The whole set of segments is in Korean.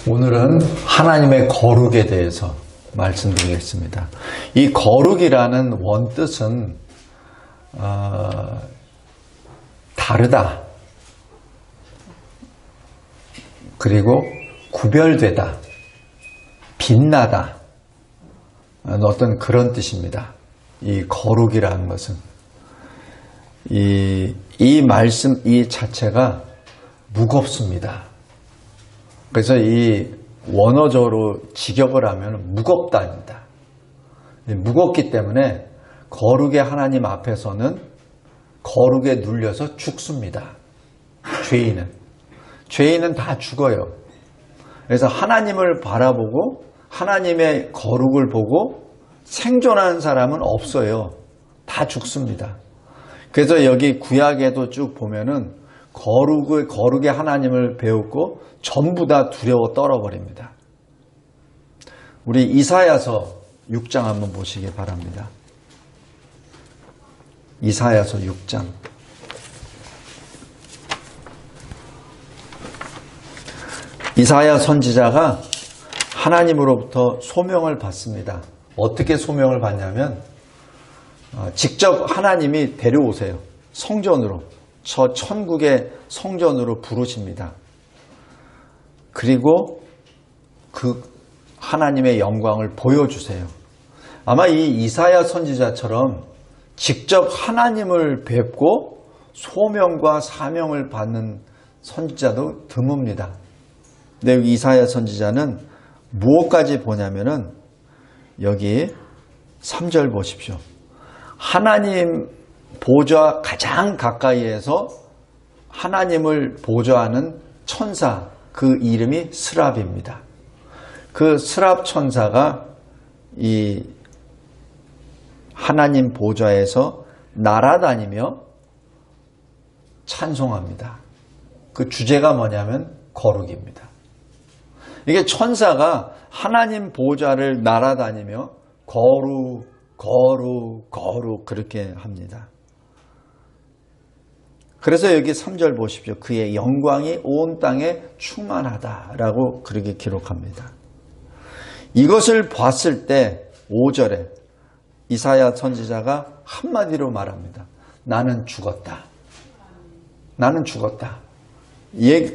오늘은 하나님의 거룩에 대해서 말씀드리겠습니다. 이 거룩이라는 원뜻은 다르다, 그리고 구별되다, 빛나다, 어떤 그런 뜻입니다. 이 거룩이라는 것은 이 말씀 이 자체가 무겁습니다. 그래서 이 원어적으로 직역을 하면 무겁다입니다. 무겁기 때문에 거룩의 하나님 앞에서는 거룩에 눌려서 죽습니다. 죄인은 다 죽어요. 그래서 하나님을 바라보고 하나님의 거룩을 보고 생존하는 사람은 없어요. 다 죽습니다. 그래서 여기 구약에도 쭉 보면은 거룩의 하나님을 배우고 전부 다 두려워 떨어버립니다. 우리 이사야서 6장 한번 보시기 바랍니다. 이사야서 6장. 이사야 선지자가 하나님으로부터 소명을 받습니다. 어떻게 소명을 받냐면 직접 하나님이 데려오세요. 성전으로. 저 천국의 성전으로 부르십니다. 그리고 그 하나님의 영광을 보여주세요. 아마 이 이사야 선지자처럼 직접 하나님을 뵙고 소명과 사명을 받는 선지자도 드뭅니다. 근데 이사야 선지자는 무엇까지 보냐면은 여기 3절 보십시오. 하나님 보좌 가장 가까이에서 하나님을 보좌하는 천사, 그 이름이 스랍입니다. 그 스랍 천사가 이 하나님 보좌에서 날아다니며 찬송합니다. 그 주제가 뭐냐면 거룩입니다. 이게 천사가 하나님 보좌를 날아다니며 거룩, 거룩, 거룩 그렇게 합니다. 그래서 여기 3절 보십시오. 그의 영광이 온 땅에 충만하다라고 그렇게 기록합니다. 이것을 봤을 때 5절에 이사야 선지자가 한마디로 말합니다. 나는 죽었다. 나는 죽었다.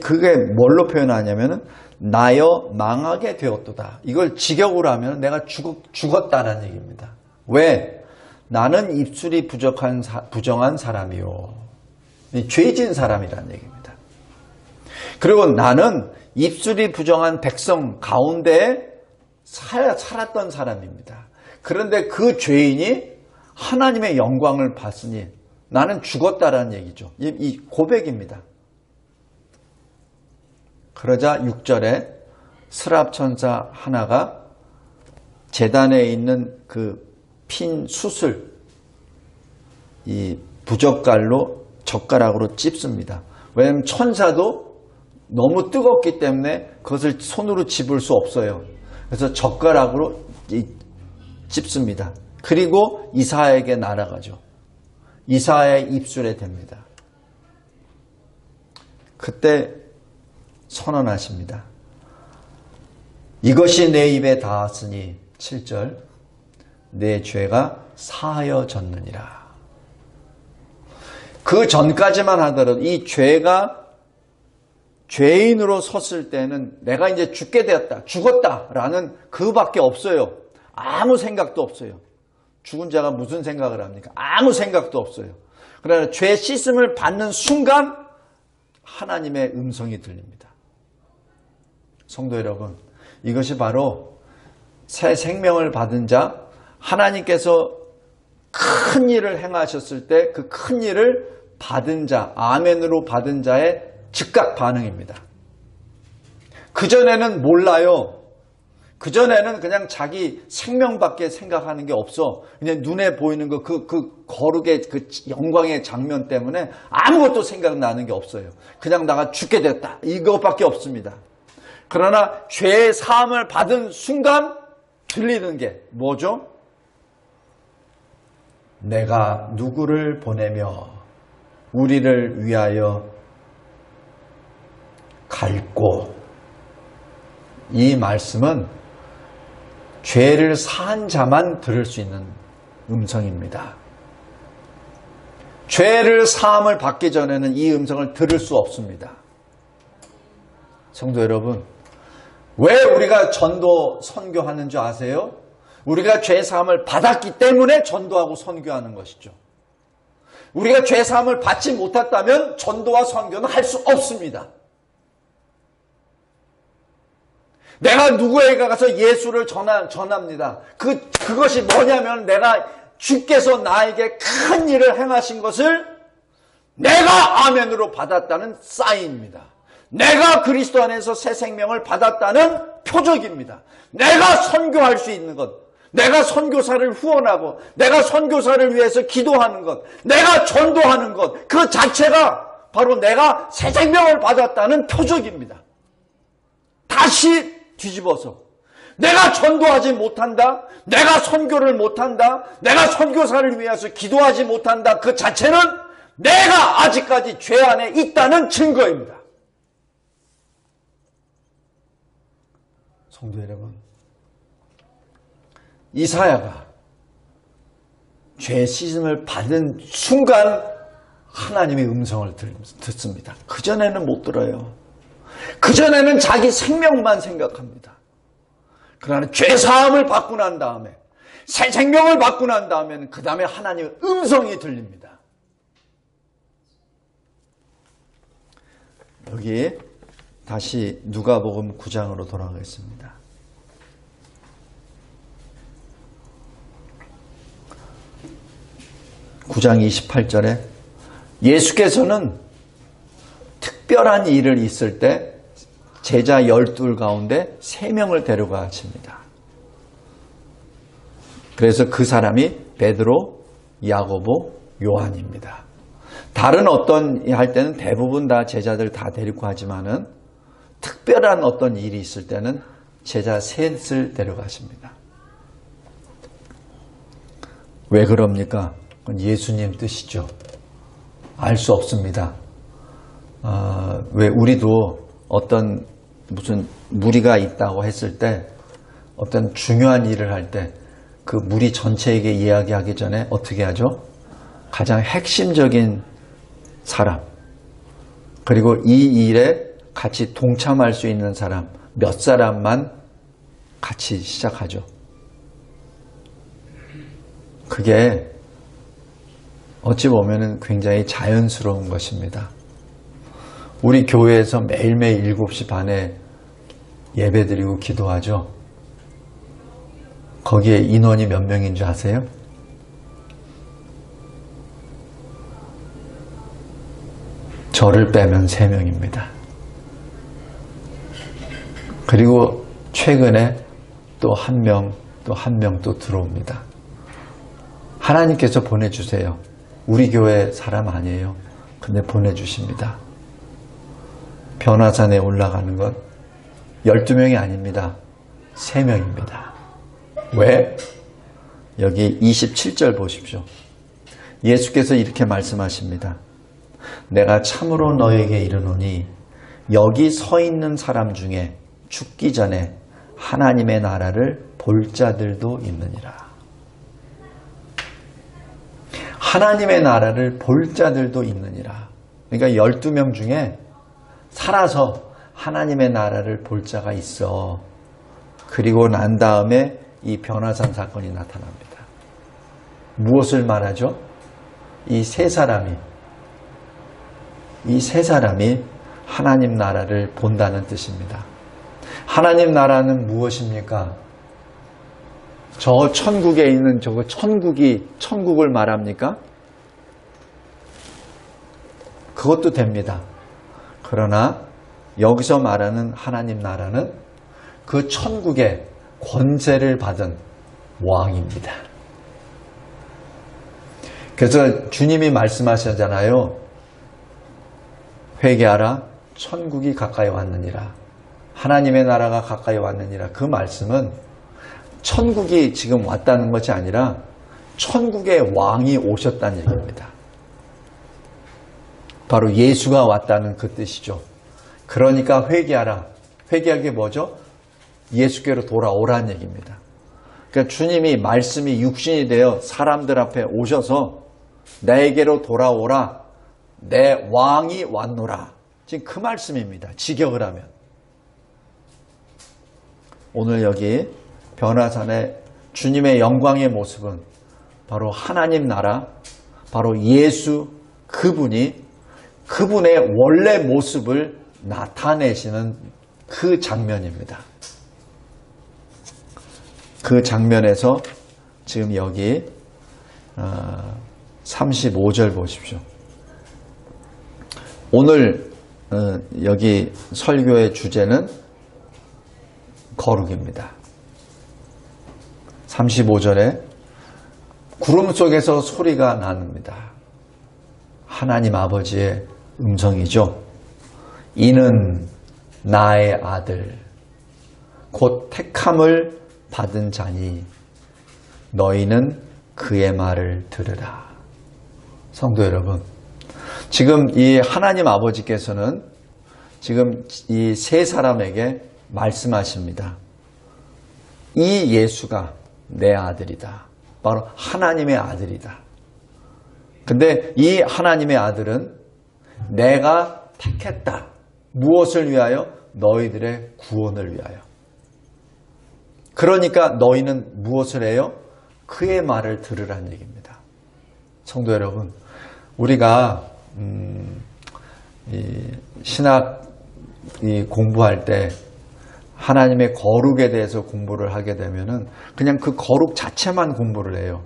그게 뭘로 표현하냐면은 나여 망하게 되었도다. 이걸 직역으로 하면 내가 죽었다는 얘기입니다. 왜? 나는 입술이 부정한 사람이요. 죄진 사람이라는 얘기입니다. 그리고 나는 입술이 부정한 백성 가운데 살았던 사람입니다. 그런데 그 죄인이 하나님의 영광을 봤으니 나는 죽었다라는 얘기죠. 이 고백입니다. 그러자 6절에 스랍 천사 하나가 제단에 있는 그 핀 숯을 이 부젓갈로 젓가락으로 찝습니다. 왜냐하면 천사도 너무 뜨겁기 때문에 그것을 손으로 집을 수 없어요. 그래서 젓가락으로 찝습니다. 그리고 이사야에게 날아가죠. 이사야의 입술에 댑니다. 그때 선언하십니다. 이것이 내 입에 닿았으니 7절 내 죄가 사하여졌느니라. 그 전까지만 하더라도 이 죄가 죄인으로 섰을 때는 내가 이제 죽게 되었다, 죽었다라는 그밖에 없어요. 아무 생각도 없어요. 죽은 자가 무슨 생각을 합니까? 아무 생각도 없어요. 그러나 죄 씻음을 받는 순간 하나님의 음성이 들립니다. 성도 여러분, 이것이 바로 새 생명을 받은 자, 하나님께서 큰 일을 행하셨을 때 그 큰 일을 받은 자, 아멘으로 받은 자의 즉각 반응입니다. 그전에는 몰라요. 그전에는 그냥 자기 생명밖에 생각하는 게 없어. 그냥 눈에 보이는 그 거룩의 그 영광의 장면 때문에 아무것도 생각나는 게 없어요. 그냥 나가 죽게 됐다. 이것밖에 없습니다. 그러나 죄의 사함을 받은 순간 들리는 게 뭐죠? 내가 누구를 보내며 우리를 위하여 갈고, 이 말씀은 죄를 사한 자만 들을 수 있는 음성입니다. 죄를 사함을 받기 전에는 이 음성을 들을 수 없습니다. 성도 여러분, 왜 우리가 전도 선교하는 줄 아세요? 우리가 죄 사함을 받았기 때문에 전도하고 선교하는 것이죠. 우리가 죄 사함을 받지 못했다면 전도와 선교는 할 수 없습니다. 내가 누구에게 가서 예수를 전합니다. 그것이 뭐냐면 내가 주께서 나에게 큰 일을 행하신 것을 내가 아멘으로 받았다는 사인입니다. 내가 그리스도 안에서 새 생명을 받았다는 표적입니다. 내가 선교할 수 있는 것, 내가 선교사를 후원하고 내가 선교사를 위해서 기도하는 것, 내가 전도하는 것, 그 자체가 바로 내가 새 생명을 받았다는 표적입니다. 다시 뒤집어서 내가 전도하지 못한다, 내가 선교를 못한다, 내가 선교사를 위해서 기도하지 못한다, 그 자체는 내가 아직까지 죄 안에 있다는 증거입니다. 성도 여러분, 이사야가 죄 씻음을 받은 순간 하나님의 음성을 듣습니다. 그전에는 못 들어요. 그전에는 자기 생명만 생각합니다. 그러나 죄사함을 받고 난 다음에, 새 생명을 받고 난 다음에는 그 다음에 하나님의 음성이 들립니다. 여기 다시 누가복음 9장으로 돌아가겠습니다. (9장 28절에) 예수께서는 특별한 일을 있을 때 제자 12 가운데 3명을 데려가 하십니다. 그래서 그 사람이 베드로, 야고보, 요한입니다. 다른 어떤 할 때는 대부분 다 제자들 다 데리고 하지만은 특별한 어떤 일이 있을 때는 제자 3을 데려가십니다. 왜 그럽니까? 그건 예수님 뜻이죠. 알 수 없습니다. 왜 우리도 어떤 무슨 무리가 있다고 했을 때 어떤 중요한 일을 할 때 그 무리 전체에게 이야기하기 전에 어떻게 하죠? 가장 핵심적인 사람, 그리고 이 일에 같이 동참할 수 있는 사람 몇 사람만 같이 시작하죠. 그게 어찌 보면 굉장히 자연스러운 것입니다. 우리 교회에서 매일매일 7시 반에 예배드리고 기도하죠. 거기에 인원이 몇 명인 줄 아세요? 저를 빼면 3명입니다. 그리고 최근에 또 한 명, 또 한 명 또 들어옵니다. 하나님께서 보내주세요. 우리 교회 사람 아니에요. 근데 보내주십니다. 변화산에 올라가는 건 12명이 아닙니다. 3명입니다. 왜? 여기 27절 보십시오. 예수께서 이렇게 말씀하십니다. 내가 참으로 너에게 이르노니 여기 서 있는 사람 중에 죽기 전에 하나님의 나라를 볼 자들도 있느니라. 하나님의 나라를 볼 자들도 있느니라. 그러니까 12명 중에 살아서 하나님의 나라를 볼 자가 있어. 그리고 난 다음에 이 변화산 사건이 나타납니다. 무엇을 말하죠? 이 세 사람이 하나님 나라를 본다는 뜻입니다. 하나님 나라는 무엇입니까? 저 천국에 있는 저거 천국을 말합니까? 그것도 됩니다. 그러나 여기서 말하는 하나님 나라는 그 천국의 권세를 받은 왕입니다. 그래서 주님이 말씀하셨잖아요. 회개하라, 천국이 가까이 왔느니라. 하나님의 나라가 가까이 왔느니라. 그 말씀은 천국이 지금 왔다는 것이 아니라 천국의 왕이 오셨다는 얘기입니다. 바로 예수가 왔다는 그 뜻이죠. 그러니까 회개하라. 회개할 게 뭐죠? 예수께로 돌아오라는 얘기입니다. 그러니까 주님이 말씀이 육신이 되어 사람들 앞에 오셔서 나에게로 돌아오라. 내 왕이 왔노라. 지금 그 말씀입니다. 직역을 하면. 오늘 여기 변화산의 주님의 영광의 모습은 바로 하나님 나라, 바로 예수 그분이 그분의 원래 모습을 나타내시는 그 장면입니다. 그 장면에서 지금 여기 35절 보십시오. 오늘 여기 설교의 주제는 거룩입니다. 35절에 구름 속에서 소리가 납니다. 하나님 아버지의 음성이죠. 이는 나의 아들 곧 택함을 받은 자니 너희는 그의 말을 들으라. 성도 여러분, 지금 이 하나님 아버지께서는 지금 이 세 사람에게 말씀하십니다. 이 예수가 내 아들이다. 바로 하나님의 아들이다. 근데 이 하나님의 아들은 내가 택했다. 무엇을 위하여? 너희들의 구원을 위하여. 그러니까 너희는 무엇을 해요? 그의 말을 들으라는 얘기입니다. 성도 여러분, 우리가 신학 공부할 때 하나님의 거룩에 대해서 공부를 하게 되면은 그냥 그 거룩 자체만 공부를 해요.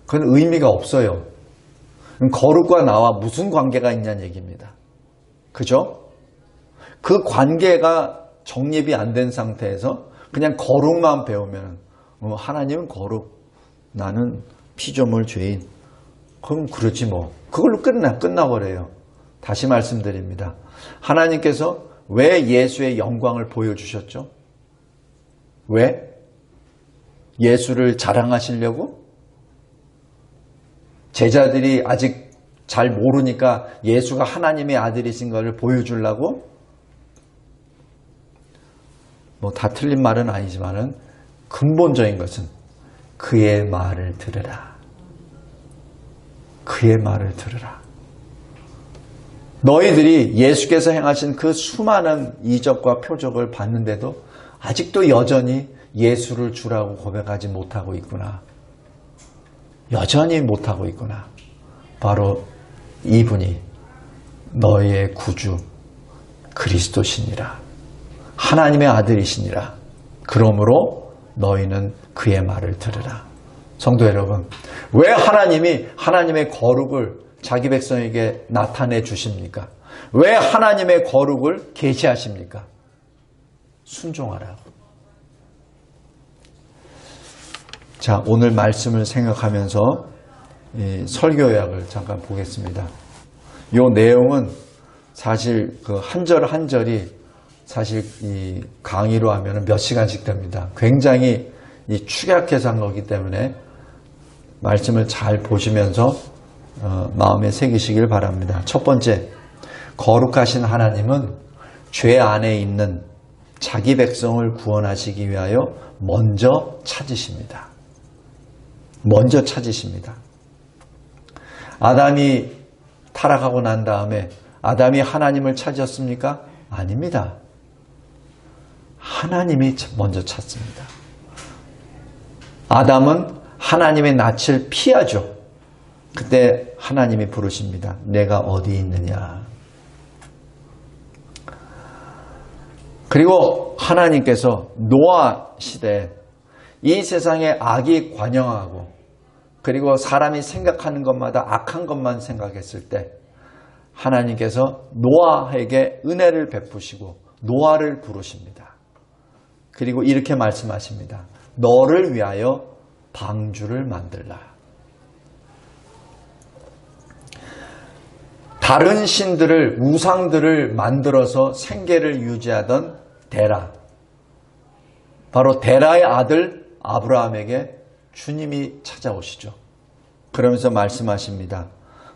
그건 의미가 없어요. 거룩과 나와 무슨 관계가 있냐는 얘기입니다. 그죠? 그 관계가 정립이 안 된 상태에서 그냥 거룩만 배우면 하나님은 거룩, 나는 피조물 죄인. 그럼 그렇지 뭐. 그걸로 끝나버려요. 다시 말씀드립니다. 하나님께서 왜 예수의 영광을 보여주셨죠? 왜? 예수를 자랑하시려고? 제자들이 아직 잘 모르니까 예수가 하나님의 아들이신 것을 보여주려고? 뭐 다 틀린 말은 아니지만은 근본적인 것은 그의 말을 들으라. 그의 말을 들으라. 너희들이 예수께서 행하신 그 수많은 이적과 표적을 봤는데도 아직도 여전히 예수를 주라고 고백하지 못하고 있구나. 여전히 못하고 있구나. 바로 이분이 너희의 구주 그리스도시니라. 하나님의 아들이시니라. 그러므로 너희는 그의 말을 들으라. 성도 여러분, 왜 하나님이 하나님의 거룩을 자기 백성에게 나타내 주십니까? 왜 하나님의 거룩을 계시하십니까? 순종하라고. 자, 오늘 말씀을 생각하면서 설교 요약을 잠깐 보겠습니다. 이 내용은 사실 그 한 절 한 절이 사실 이 강의로 하면 몇 시간씩 됩니다. 굉장히 축약해서 한 거기 때문에 말씀을 잘 보시면서 마음에 새기시길 바랍니다. 첫 번째, 거룩하신 하나님은 죄 안에 있는 자기 백성을 구원하시기 위하여 먼저 찾으십니다. 먼저 찾으십니다. 아담이 타락하고 난 다음에 아담이 하나님을 찾았습니까? 아닙니다. 하나님이 먼저 찾습니다. 아담은 하나님의 낯을 피하죠. 그때 하나님이 부르십니다. 내가 어디 있느냐. 그리고 하나님께서 노아 시대에 이 세상에 악이 관영하고 그리고 사람이 생각하는 것마다 악한 것만 생각했을 때 하나님께서 노아에게 은혜를 베푸시고 노아를 부르십니다. 그리고 이렇게 말씀하십니다. 너를 위하여 방주를 만들라. 다른 신들을, 우상들을 만들어서 생계를 유지하던 데라. 바로 데라의 아들 아브라함에게 주님이 찾아오시죠. 그러면서 말씀하십니다.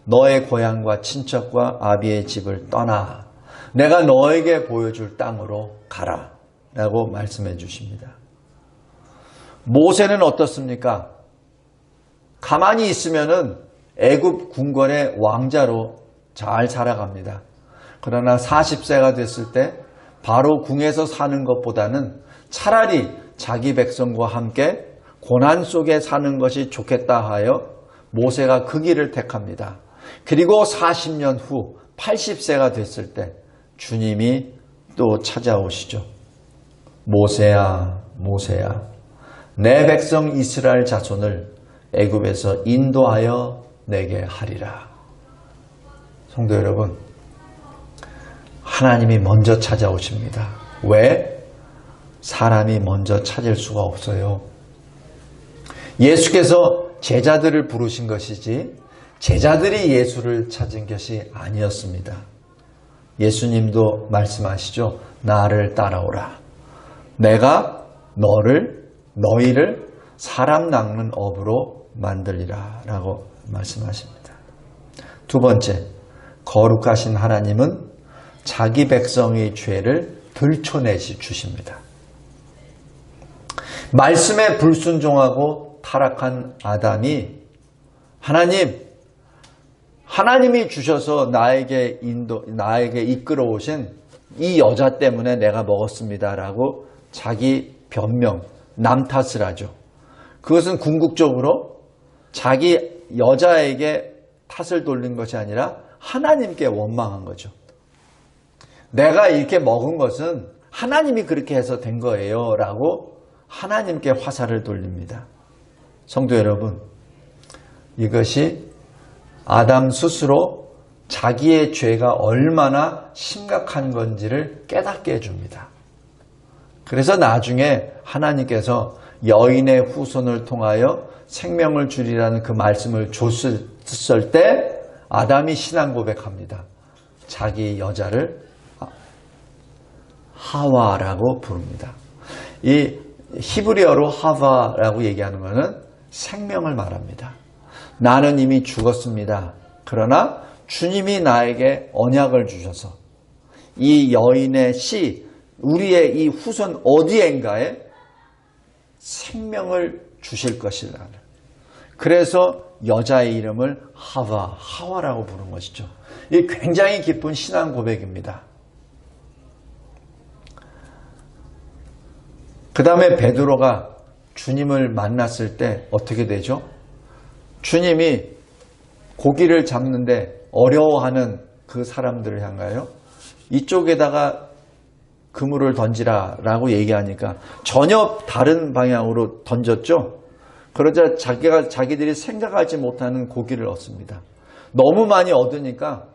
너의 고향과 친척과 아비의 집을 떠나 내가 너에게 보여줄 땅으로 가라 라고 말씀해 주십니다. 모세는 어떻습니까? 가만히 있으면은 애굽 궁궐의 왕자로 잘 살아갑니다. 그러나 40세가 됐을 때 바로 궁에서 사는 것보다는 차라리 자기 백성과 함께 고난 속에 사는 것이 좋겠다 하여 모세가 그 길을 택합니다. 그리고 40년 후 80세가 됐을 때 주님이 또 찾아오시죠. 모세야, 모세야, 내 백성 이스라엘 자손을 애굽에서 인도하여 내게 하리라. 성도 여러분, 하나님이 먼저 찾아오십니다. 왜? 사람이 먼저 찾을 수가 없어요. 예수께서 제자들을 부르신 것이지 제자들이 예수를 찾은 것이 아니었습니다. 예수님도 말씀하시죠. 나를 따라오라. 내가 너희를 사람 낚는 업으로 만들리라 라고 말씀하십니다. 두 번째, 거룩하신 하나님은 자기 백성의 죄를 들춰내시 주십니다. 말씀에 불순종하고 타락한 아담이 하나님이 주셔서 나에게 이끌어 오신 이 여자 때문에 내가 먹었습니다라고 자기 변명, 남 탓을 하죠. 그것은 궁극적으로 자기 여자에게 탓을 돌린 것이 아니라 하나님께 원망한 거죠. 내가 이렇게 먹은 것은 하나님이 그렇게 해서 된 거예요 라고 하나님께 화살을 돌립니다. 성도 여러분, 이것이 아담 스스로 자기의 죄가 얼마나 심각한 건지를 깨닫게 해줍니다. 그래서 나중에 하나님께서 여인의 후손을 통하여 생명을 주리라는 그 말씀을 줬을 때 아담이 신앙 고백합니다. 자기 여자를 하와라고 부릅니다. 이 히브리어로 하와라고 얘기하는 것은 생명을 말합니다. 나는 이미 죽었습니다. 그러나 주님이 나에게 언약을 주셔서 이 여인의 씨, 우리의 이 후손 어디엔가에 생명을 주실 것이라는. 그래서 여자의 이름을 하와라고 부른 것이죠. 이 굉장히 깊은 신앙 고백입니다. 그 다음에 베드로가 주님을 만났을 때 어떻게 되죠? 주님이 고기를 잡는데 어려워하는 그 사람들을 향하여 이쪽에다가 그물을 던지라 라고 얘기하니까 전혀 다른 방향으로 던졌죠. 그러자 자기들이 생각하지 못하는 고기를 얻습니다. 너무 많이 얻으니까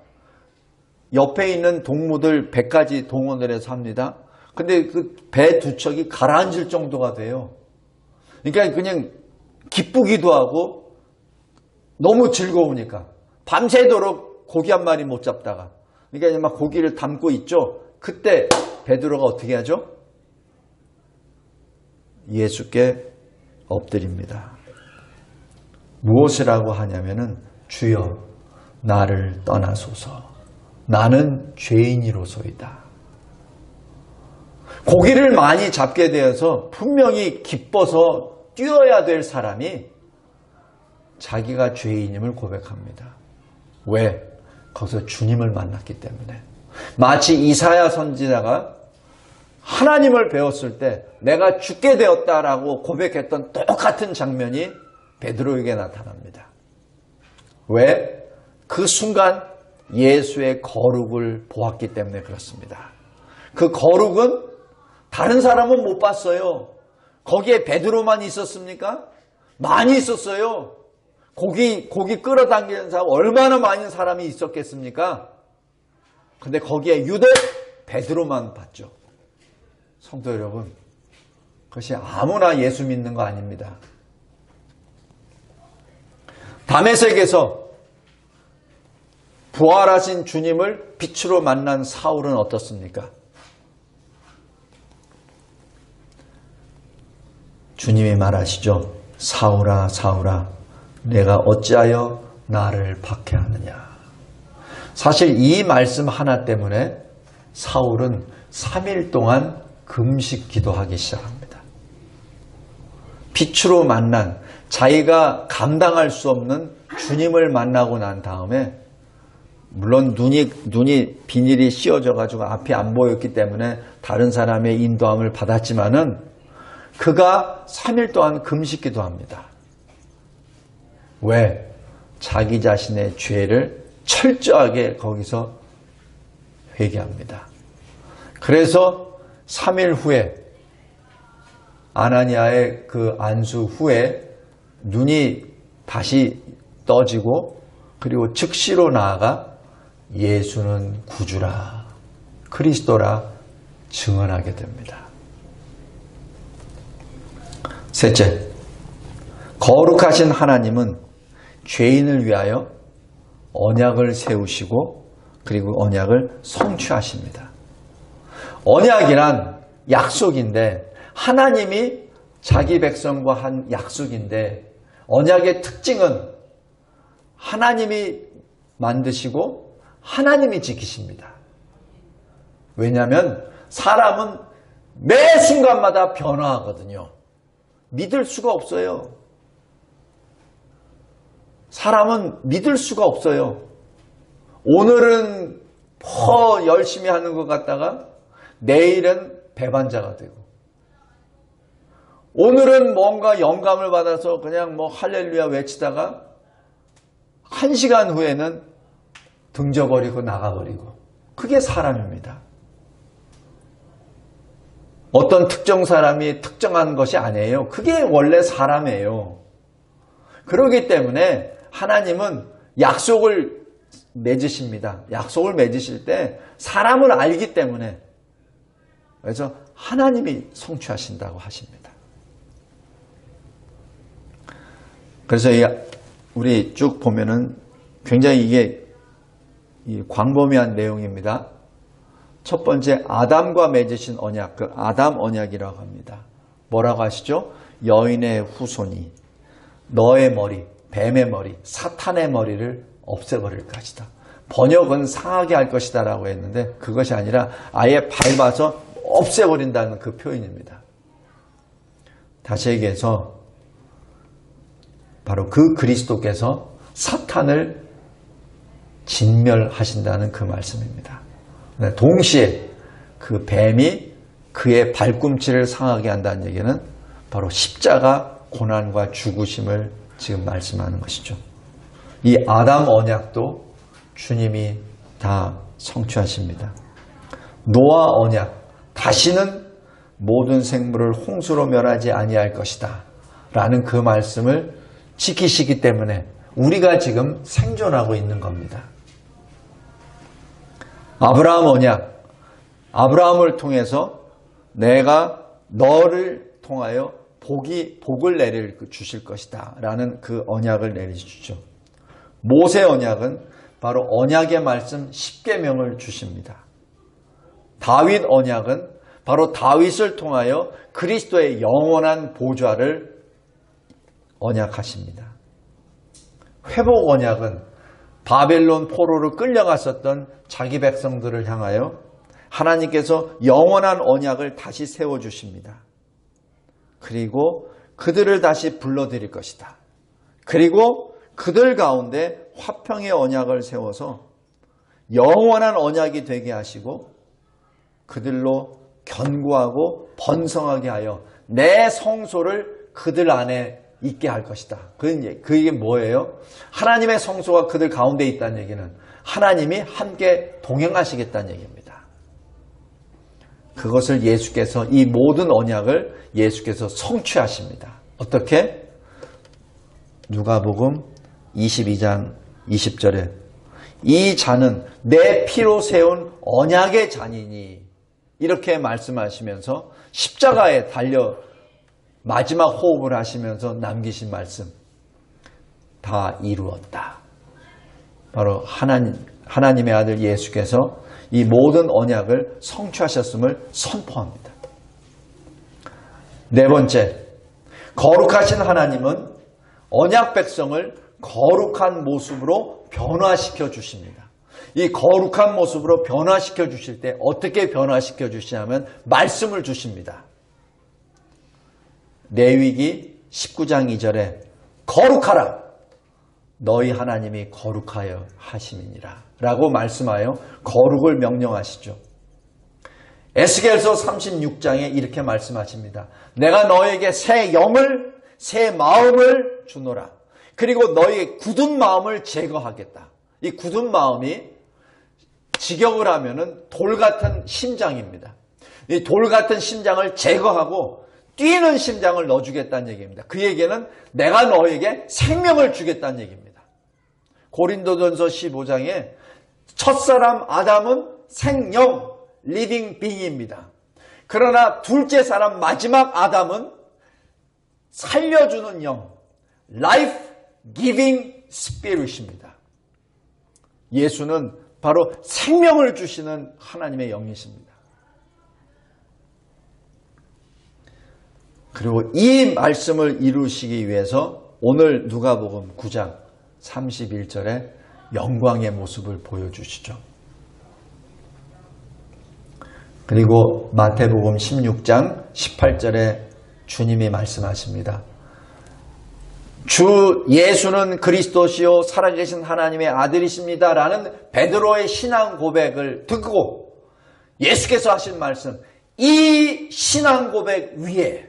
옆에 있는 동무들 100가지 동원을 해서 합니다. 근데 그 배 두 척이 가라앉을 정도가 돼요. 그러니까 그냥 기쁘기도 하고 너무 즐거우니까 밤새도록 고기 한 마리 못 잡다가 그러니까 막 고기를 담고 있죠. 그때 베드로가 어떻게 하죠? 예수께 엎드립니다. 무엇이라고 하냐면은 주여 나를 떠나소서 나는 죄인이로소이다. 고기를 많이 잡게 되어서 분명히 기뻐서 뛰어야 될 사람이 자기가 죄인임을 고백합니다. 왜? 거기서 주님을 만났기 때문에. 마치 이사야 선지자가 하나님을 배웠을 때 내가 죽게 되었다라고 고백했던 똑같은 장면이 베드로에게 나타납니다. 왜? 그 순간 예수의 거룩을 보았기 때문에 그렇습니다. 그 거룩은 다른 사람은 못 봤어요. 거기에 베드로만 있었습니까? 많이 있었어요. 고기 끌어당기는 사람 얼마나 많은 사람이 있었겠습니까? 근데 거기에 유독 베드로만 봤죠. 성도 여러분, 그것이 아무나 예수 믿는 거 아닙니다. 다메섹에서 부활하신 주님을 빛으로 만난 사울은 어떻습니까? 주님이 말하시죠. 사울아 사울아 내가 어찌하여 나를 박해하느냐. 사실 이 말씀 하나 때문에 사울은 3일 동안 금식 기도하기 시작합니다. 빛으로 만난 자기가 감당할 수 없는 주님을 만나고 난 다음에 물론 눈이 비닐이 씌워져 가지고 앞이 안 보였기 때문에 다른 사람의 인도함을 받았지만은 그가 3일 동안 금식 기도합니다. 왜? 자기 자신의 죄를 철저하게 거기서 회개합니다. 그래서 3일 후에 아나니아의 그 안수 후에 눈이 다시 떠지고 그리고 즉시로 나아가 예수는 구주라, 그리스도라 증언하게 됩니다. 셋째, 거룩하신 하나님은 죄인을 위하여 언약을 세우시고 그리고 언약을 성취하십니다. 언약이란 약속인데 하나님이 자기 백성과 한 약속인데 언약의 특징은 하나님이 만드시고 하나님이 지키십니다. 왜냐하면 사람은 매 순간마다 변화하거든요. 믿을 수가 없어요. 사람은 믿을 수가 없어요. 오늘은 열심히 하는 것 같다가 내일은 배반자가 되고 오늘은 뭔가 영감을 받아서 그냥 할렐루야 외치다가 1시간 후에는 등져버리고 나가버리고 그게 사람입니다. 어떤 특정 사람이 특정한 것이 아니에요. 그게 원래 사람이에요. 그렇기 때문에 하나님은 약속을 맺으십니다. 약속을 맺으실 때 사람을 알기 때문에 그래서 하나님이 성취하신다고 하십니다. 그래서 우리 쭉 보면은 굉장히 이게 광범위한 내용입니다. 첫 번째 아담과 맺으신 언약, 그 아담 언약이라고 합니다. 뭐라고 하시죠? 여인의 후손이 너의 머리, 뱀의 머리, 사탄의 머리를 없애버릴 것이다. 번역은 상하게 할 것이다 라고 했는데 그것이 아니라 아예 밟아서 없애버린다는 그 표현입니다. 다시 얘기해서 바로 그 그리스도께서 사탄을 진멸하신다는 그 말씀입니다. 동시에 그 뱀이 그의 발꿈치를 상하게 한다는 얘기는 바로 십자가 고난과 죽으심을 지금 말씀하는 것이죠. 이 아담 언약도 주님이 다 성취하십니다. 노아 언약, 다시는 모든 생물을 홍수로 멸하지 아니할 것이다 라는 그 말씀을 지키시기 때문에 우리가 지금 생존하고 있는 겁니다. 아브라함 언약, 아브라함을 통해서 내가 너를 통하여 복을 내릴 주실 것이다 라는 그 언약을 내리시죠. 모세 언약은 바로 언약의 말씀 10계명을 주십니다. 다윗 언약은 바로 다윗을 통하여 그리스도의 영원한 보좌를 언약하십니다. 회복 언약은 바벨론 포로로 끌려갔었던 자기 백성들을 향하여 하나님께서 영원한 언약을 다시 세워주십니다. 그리고 그들을 다시 불러들일 것이다. 그리고 그들 가운데 화평의 언약을 세워서 영원한 언약이 되게 하시고 그들로 견고하고 번성하게 하여 내 성소를 그들 안에 있게 할 것이다. 그게 뭐예요? 하나님의 성소가 그들 가운데 있다는 얘기는 하나님이 함께 동행하시겠다는 얘기입니다. 그것을 예수께서 이 모든 언약을 예수께서 성취하십니다. 어떻게? 누가복음 22장 20절에 이 잔은 내 피로 세운 언약의 잔이니 이렇게 말씀하시면서 십자가에 달려 마지막 호흡을 하시면서 남기신 말씀 다 이루었다. 바로 하나님의 아들 예수께서 이 모든 언약을 성취하셨음을 선포합니다. 네 번째, 거룩하신 하나님은 언약 백성을 거룩한 모습으로 변화시켜 주십니다. 이 거룩한 모습으로 변화시켜 주실 때 어떻게 변화시켜 주시냐면 말씀을 주십니다. 레위기 19장 2절에 거룩하라 너희 하나님이 거룩하여 하심이니라 라고 말씀하여 거룩을 명령하시죠. 에스겔서 36장에 이렇게 말씀하십니다. 내가 너에게 새 영을 새 마음을 주노라. 그리고 너희의 굳은 마음을 제거하겠다. 이 굳은 마음이 직역을 하면은 돌 같은 심장입니다. 이 돌 같은 심장을 제거하고 뛰는 심장을 넣어주겠다는 얘기입니다. 그 얘기는 내가 너에게 생명을 주겠다는 얘기입니다. 고린도전서 15장에 첫사람 아담은 생영, 리빙 빙입니다. 그러나 둘째 사람 마지막 아담은 살려주는 영, life giving spirit입니다. 예수는 바로 생명을 주시는 하나님의 영이십니다. 그리고 이 말씀을 이루시기 위해서 오늘 누가복음 9장 31절에 영광의 모습을 보여주시죠. 그리고 마태복음 16장 18절에 주님이 말씀하십니다. 주 예수는 그리스도시요 살아계신 하나님의 아들이십니다 라는 베드로의 신앙 고백을 듣고 예수께서 하신 말씀, 이 신앙 고백 위에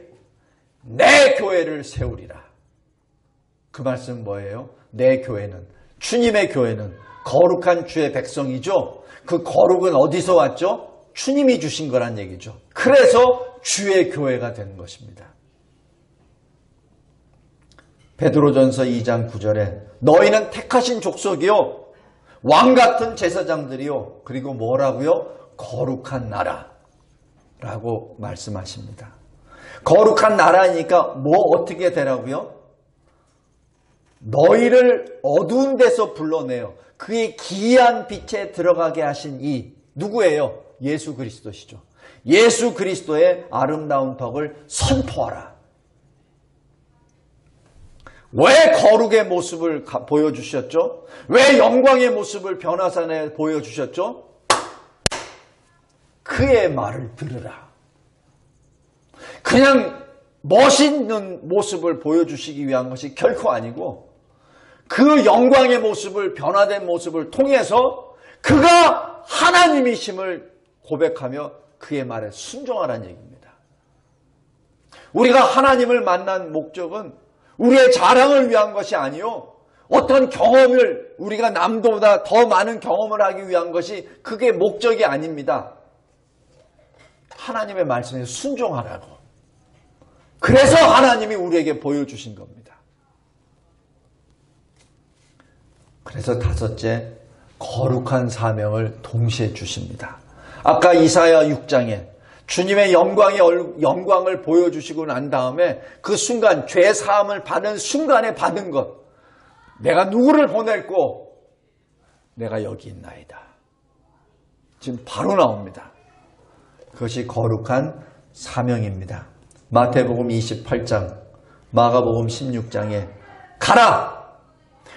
내 교회를 세우리라. 그 말씀은 뭐예요? 내 교회는, 주님의 교회는 거룩한 주의 백성이죠. 그 거룩은 어디서 왔죠? 주님이 주신 거란 얘기죠. 그래서 주의 교회가 되는 것입니다. 베드로전서 2장 9절에 너희는 택하신 족속이요 왕같은 제사장들이요 그리고 뭐라고요? 거룩한 나라라고 말씀하십니다. 거룩한 나라니까 뭐 어떻게 되라고요? 너희를 어두운 데서 불러내요. 그의 기이한 빛에 들어가게 하신 이 누구예요? 예수 그리스도시죠. 예수 그리스도의 아름다운 덕을 선포하라. 왜 거룩의 모습을 보여주셨죠? 왜 영광의 모습을 변화산에 보여주셨죠? 그의 말을 들으라. 그냥 멋있는 모습을 보여주시기 위한 것이 결코 아니고 그 영광의 모습을, 변화된 모습을 통해서 그가 하나님이심을 고백하며 그의 말에 순종하라는 얘기입니다. 우리가 하나님을 만난 목적은 우리의 자랑을 위한 것이 아니요, 어떤 경험을 우리가 남보다 더 많은 경험을 하기 위한 것이 그게 목적이 아닙니다. 하나님의 말씀에 순종하라고. 그래서 하나님이 우리에게 보여주신 겁니다. 그래서 다섯째, 거룩한 사명을 동시에 주십니다. 아까 이사야 6장에 주님의 영광을 보여주시고 난 다음에 그 순간 죄 사함을 받은 순간에 받은 것, 내가 누구를 보낼꼬? 내가 여기 있나이다. 지금 바로 나옵니다. 그것이 거룩한 사명입니다. 마태복음 28장, 마가복음 16장에 가라!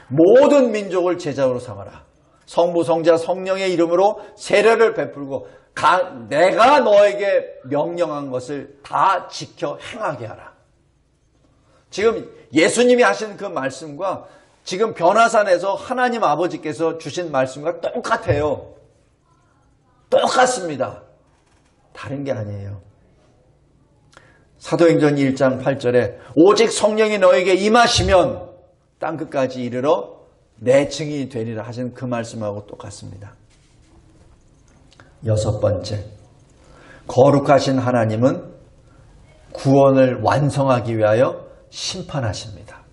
모든 민족을 제자로 삼아라. 성부, 성자, 성령의 이름으로 세례를 베풀고 내가 너에게 명령한 것을 다 지켜 행하게 하라. 지금 예수님이 하신 그 말씀과 지금 변화산에서 하나님 아버지께서 주신 말씀과 똑같아요. 똑같습니다. 다른 게 아니에요. 사도행전 1장 8절에 오직 성령이 너에게 임하시면 땅끝까지 이르러 내 증인이 되리라 하신 그 말씀하고 똑같습니다. 여섯 번째, 거룩하신 하나님은 구원을 완성하기 위하여 심판하십니다.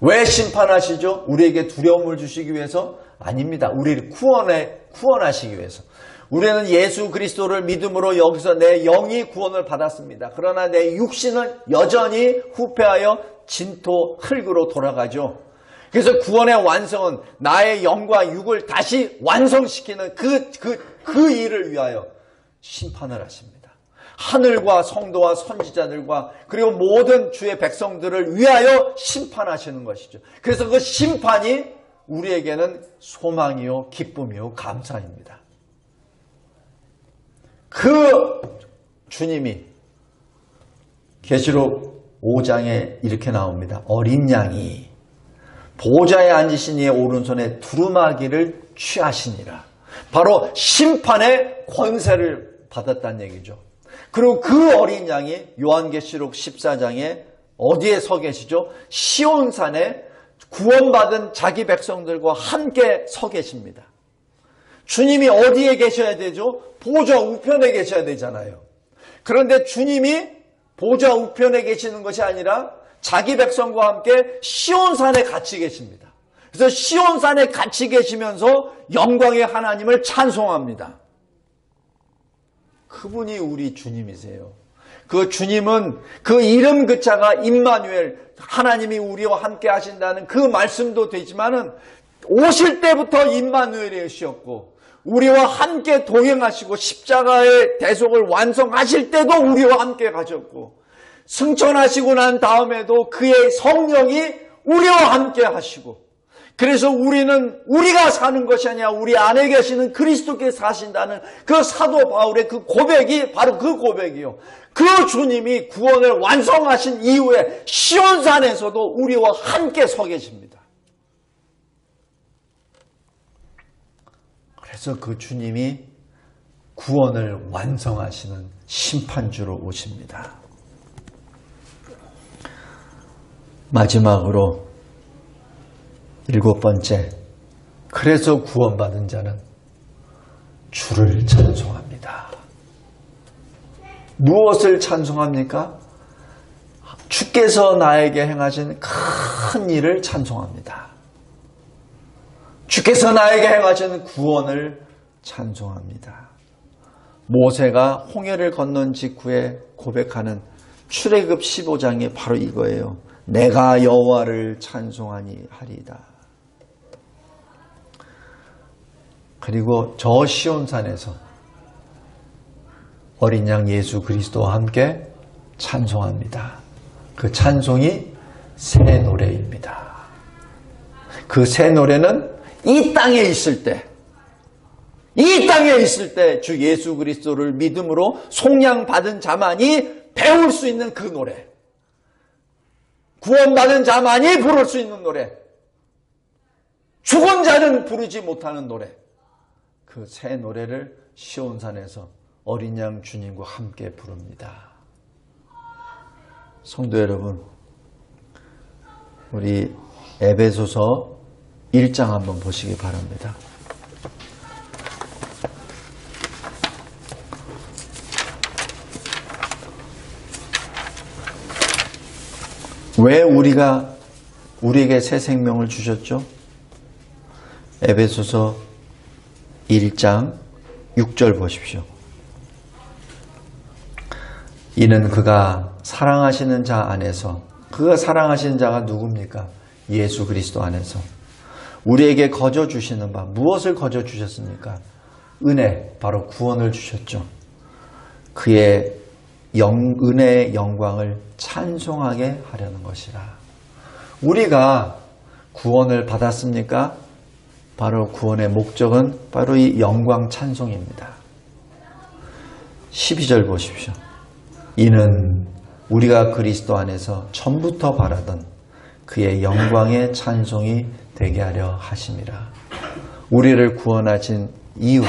왜 심판하시죠? 우리에게 두려움을 주시기 위해서? 아닙니다. 우리를 구원하시기 위해서. 우리는 예수 그리스도를 믿음으로 여기서 내 영이 구원을 받았습니다. 그러나 내 육신은 여전히 후패하여 진토 흙으로 돌아가죠. 그래서 구원의 완성은 나의 영과 육을 다시 완성시키는 그 일을 위하여 심판을 하십니다. 하늘과 성도와 선지자들과 그리고 모든 주의 백성들을 위하여 심판하시는 것이죠. 그래서 그 심판이 우리에게는 소망이요 기쁨이요 감사입니다. 그 주님이 계시록 5장에 이렇게 나옵니다. 어린 양이 보좌에 앉으신 이의 오른손에 두루마기를 취하시니라. 바로 심판의 권세를 받았다는 얘기죠. 그리고 그 어린 양이 요한계시록 14장에 어디에 서 계시죠? 시온산에 구원받은 자기 백성들과 함께 서 계십니다. 주님이 어디에 계셔야 되죠? 보좌 우편에 계셔야 되잖아요. 그런데 주님이 보좌 우편에 계시는 것이 아니라 자기 백성과 함께 시온산에 같이 계십니다. 그래서 시온산에 같이 계시면서 영광의 하나님을 찬송합니다. 그분이 우리 주님이세요. 그 주님은 그 이름 그 자가 임마누엘, 하나님이 우리와 함께 하신다는 그 말씀도 되지만은 오실 때부터 임마누엘이셨고 우리와 함께 동행하시고 십자가의 대속을 완성하실 때도 우리와 함께 가셨고 승천하시고 난 다음에도 그의 성령이 우리와 함께 하시고 그래서 우리는 우리가 사는 것이 아니라 우리 안에 계시는 그리스도께서 사신다는 그 사도 바울의 그 고백이 바로 그 고백이요. 그 주님이 구원을 완성하신 이후에 시온산에서도 우리와 함께 서 계십니다. 그래서 그 주님이 구원을 완성하시는 심판주로 오십니다. 마지막으로 7번째, 그래서 구원받은 자는 주를 찬송합니다. 무엇을 찬송합니까? 주께서 나에게 행하신 큰 일을 찬송합니다. 주께서 나에게 행하신 구원을 찬송합니다. 모세가 홍해를 건넌 직후에 고백하는 출애굽 15장이 바로 이거예요. 내가 여호와를 찬송하니 하리이다. 그리고 저 시온산에서 어린 양 예수 그리스도와 함께 찬송합니다. 그 찬송이 새 노래입니다. 그 새 노래는 이 땅에 있을 때 주 예수 그리스도를 믿음으로 속량받은 자만이 배울 수 있는 그 노래, 구원받은 자만이 부를 수 있는 노래, 죽은 자는 부르지 못하는 노래, 그 새 노래를 시온산에서 어린 양 주님과 함께 부릅니다. 성도 여러분, 우리 에베소서 1장 한번 보시기 바랍니다. 왜 우리에게 새 생명을 주셨죠? 에베소서 1장 6절 보십시오. 이는 그가 사랑하시는 자 안에서, 그가 사랑하시는 자가 누굽니까? 예수 그리스도 안에서 우리에게 거저 주시는 바, 무엇을 거저 주셨습니까? 은혜, 바로 구원을 주셨죠. 그의 은혜의 영광을 찬송하게 하려는 것이라. 우리가 구원을 받았습니까? 바로 구원의 목적은 바로 이 영광 찬송입니다. 12절 보십시오. 이는 우리가 그리스도 안에서 전부터 바라던 그의 영광의 찬송이 되게 하려 하심이라. 우리를 구원하신 이유,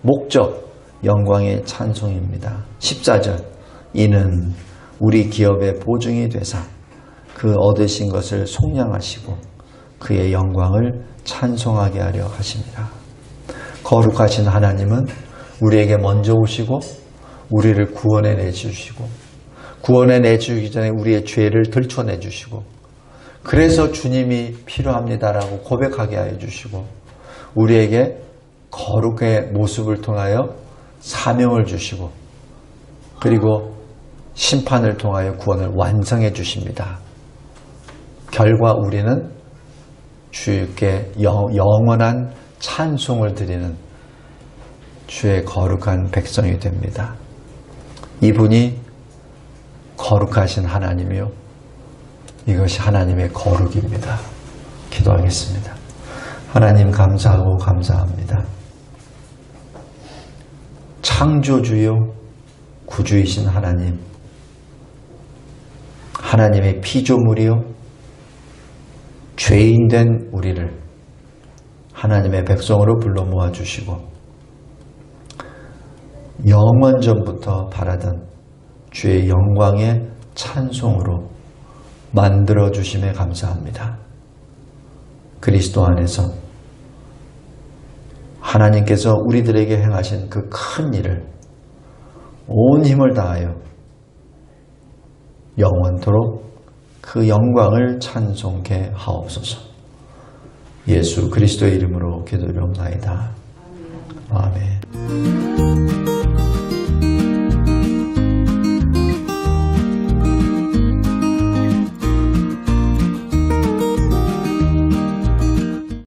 목적, 영광의 찬송입니다. 14절. 이는 우리 기업의 보증이 되사 그 얻으신 것을 속량하시고 그의 영광을 찬송하게 하려 하십니다. 거룩하신 하나님은 우리에게 먼저 오시고 우리를 구원해 내주시고 구원해 내주기 전에 우리의 죄를 들춰내 주시고 그래서 주님이 필요합니다라고 고백하게 하여 주시고 우리에게 거룩의 모습을 통하여 사명을 주시고 그리고 심판을 통하여 구원을 완성해 주십니다. 결과 우리는 주께 영원한 찬송을 드리는 주의 거룩한 백성이 됩니다. 이분이 거룩하신 하나님이요. 이것이 하나님의 거룩입니다. 기도하겠습니다. 하나님 감사하고 감사합니다. 창조주요 구주이신 하나님, 하나님의 피조물이요 죄인된 우리를 하나님의 백성으로 불러 모아주시고 영원전부터 바라던 주의 영광의 찬송으로 만들어주심에 감사합니다. 그리스도 안에서 하나님께서 우리들에게 행하신 그 큰 일을 온 힘을 다하여 영원토록 그 영광을 찬송케 하옵소서. 예수 그리스도의 이름으로 기도드리옵나이다. 아멘.